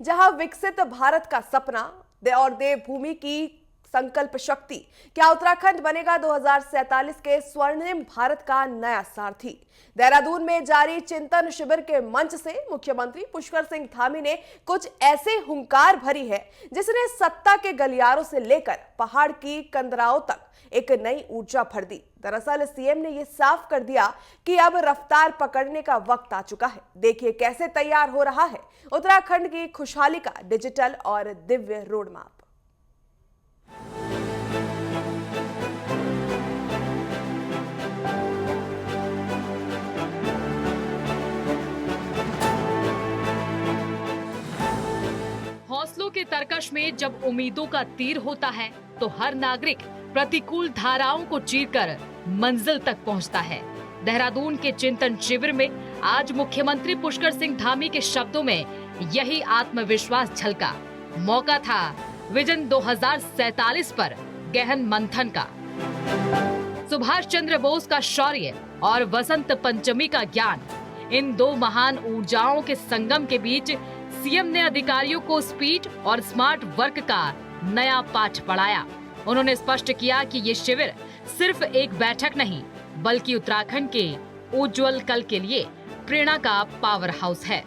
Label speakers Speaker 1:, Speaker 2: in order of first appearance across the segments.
Speaker 1: जहां विकसित भारत का सपना और देवभूमि की संकल्प शक्ति। क्या उत्तराखंड बनेगा 2047 के स्वर्णिम भारत का नया सारथी? देहरादून में जारी चिंतन शिविर के मंच से मुख्यमंत्री पुष्कर सिंह धामी ने कुछ ऐसे हुंकार भरी है जिसने सत्ता के गलियारों से लेकर पहाड़ की कंदराओं तक एक नई ऊर्जा भर दी। दरअसल सीएम ने यह साफ कर दिया कि अब रफ्तार पकड़ने का वक्त आ चुका है। देखिए कैसे तैयार हो रहा है उत्तराखंड की खुशहाली का डिजिटल और दिव्य रोड मैप।
Speaker 2: हौसलों के तरकश में जब उम्मीदों का तीर होता है तो हर नागरिक प्रतिकूल धाराओं को चीरकर मंजिल तक पहुंचता है। देहरादून के चिंतन शिविर में आज मुख्यमंत्री पुष्कर सिंह धामी के शब्दों में यही आत्मविश्वास झलका। मौका था विजन 2047 पर गहन मंथन का। सुभाष चंद्र बोस का शौर्य और वसंत पंचमी का ज्ञान, इन दो महान ऊर्जाओं के संगम के बीच सीएम ने अधिकारियों को स्पीड और स्मार्ट वर्क का नया पाठ पढ़ाया। उन्होंने स्पष्ट किया कि ये शिविर सिर्फ एक बैठक नहीं बल्कि उत्तराखंड के उज्जवल कल के लिए प्रेरणा का पावर हाउस है।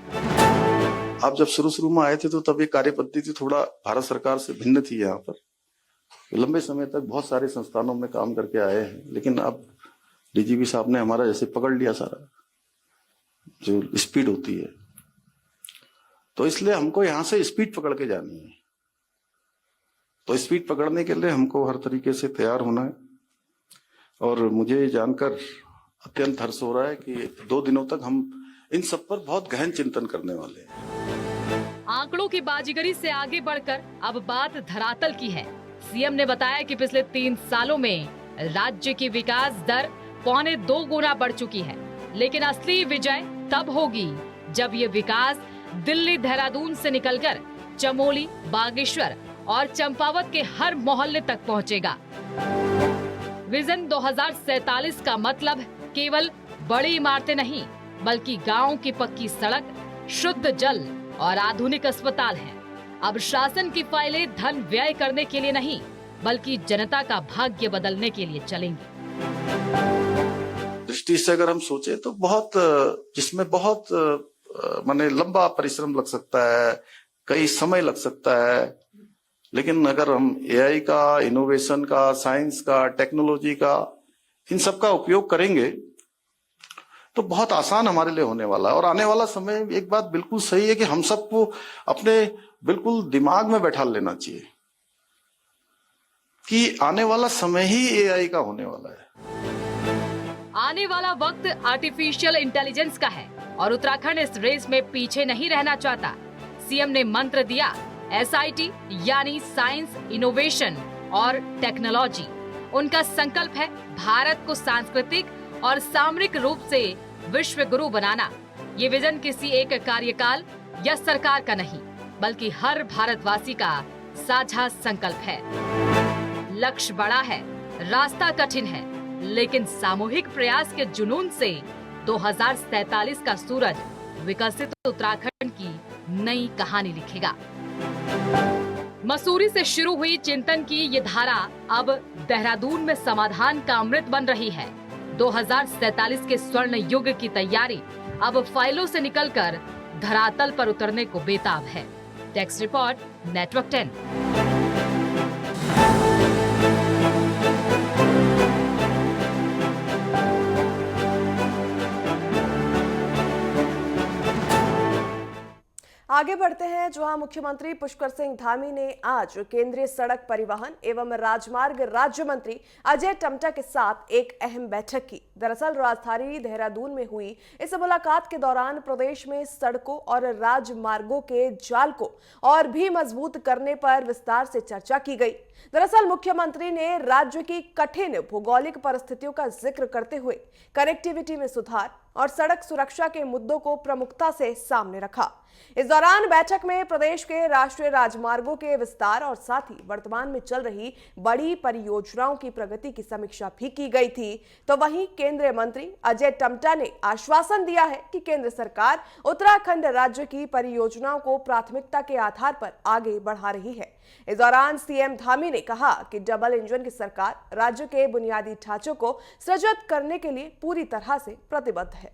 Speaker 3: आप जब शुरू में आए थे तो तब ये कार्य पद्धति थोड़ा भारत सरकार से भिन्न थी। यहाँ पर लंबे समय तक बहुत सारे संस्थानों में काम करके आए हैं, लेकिन अब डीजीपी साहब ने हमारा जैसे पकड़ लिया सारा जो स्पीड होती है, तो इसलिए हमको यहाँ से स्पीड पकड़ के जानी है। तो स्पीड पकड़ने के लिए हमको हर तरीके से तैयार होना है। और मुझे जानकर अत्यंत हर्ष हो रहा है कि 2 दिनों तक हम इन सब पर बहुत गहन चिंतन करने वाले हैं।
Speaker 2: आंकड़ों की बाजीगरी से आगे बढ़कर अब बात धरातल की है। सीएम ने बताया कि पिछले 3 सालों में राज्य की विकास दर 1.25 गुना बढ़ चुकी है, लेकिन असली विजय तब होगी जब ये विकास दिल्ली देहरादून से निकलकर चमोली, बागेश्वर और चंपावत के हर मोहल्ले तक पहुंचेगा। विजन 2047 का मतलब केवल बड़ी इमारतें नहीं बल्कि गांव की पक्की सड़क, शुद्ध जल और आधुनिक अस्पताल हैं। अब शासन की फाइलें धन व्यय करने के लिए नहीं बल्कि जनता का भाग्य बदलने के लिए चलेंगी।
Speaker 3: दृष्टि से अगर हम सोचे तो जिसमें बहुत माने लंबा परिश्रम लग सकता है, कई समय लग सकता है, लेकिन अगर हम एआई का, इनोवेशन का, साइंस का, टेक्नोलॉजी का, इन सब का उपयोग करेंगे तो बहुत आसान हमारे लिए होने वाला है। और आने वाला समय, एक बात बिल्कुल सही है कि हम सबको अपने बिल्कुल दिमाग में बैठा लेना चाहिए कि आने वाला समय ही एआई का होने वाला है।
Speaker 2: आने वाला वक्त आर्टिफिशियल इंटेलिजेंस का है और उत्तराखंड इस रेस में पीछे नहीं रहना चाहता। सीएम ने मंत्र दिया SIT यानी साइंस, इनोवेशन और टेक्नोलॉजी। उनका संकल्प है भारत को सांस्कृतिक और सामरिक रूप से विश्व गुरु बनाना। ये विजन किसी एक कार्यकाल या सरकार का नहीं बल्कि हर भारतवासी का साझा संकल्प है। लक्ष्य बड़ा है, रास्ता कठिन है, लेकिन सामूहिक प्रयास के जुनून से 2047 का सूरज विकसित उत्तराखंड की नई कहानी लिखेगा। मसूरी से शुरू हुई चिंतन की ये धारा अब देहरादून में समाधान का अमृत बन रही है। 2047 के स्वर्ण युग की तैयारी अब फाइलों से निकलकर धरातल पर उतरने को बेताब है। Text report, network 10।
Speaker 1: आगे बढ़ते हैं, जहां मुख्यमंत्री पुष्कर सिंह धामी ने आज केंद्रीय सड़क परिवहन एवं राजमार्ग राज्य मंत्री अजय टम्टा के साथ एक अहम बैठक की। दरअसल राजधानी देहरादून में हुई इस मुलाकात के दौरान प्रदेश में सड़कों और राजमार्गों के जाल को और भी मजबूत करने पर विस्तार से चर्चा की गई। दरअसल मुख्यमंत्री ने राज्य की कठिन भौगोलिक परिस्थितियों का जिक्र करते हुए कनेक्टिविटी में सुधार, और सड़क सुरक्षा के मुद्दों को प्रमुखता से सामने रखा। इस दौरान बैठक में प्रदेश के राष्ट्रीय राजमार्गों के विस्तार और साथ ही वर्तमान में चल रही बड़ी परियोजनाओं की प्रगति की समीक्षा भी की गई थी। तो वहीं केंद्रीय मंत्री अजय टम्टा ने आश्वासन दिया है कि केंद्र सरकार उत्तराखंड राज्य की परियोजनाओं को प्राथमिकता के आधार पर आगे बढ़ा रही है। इस दौरान सीएम धामी ने कहा कि डबल इंजन की सरकार राज्य के बुनियादी ढांचों को सृजित करने के लिए पूरी तरह से प्रतिबद्ध है।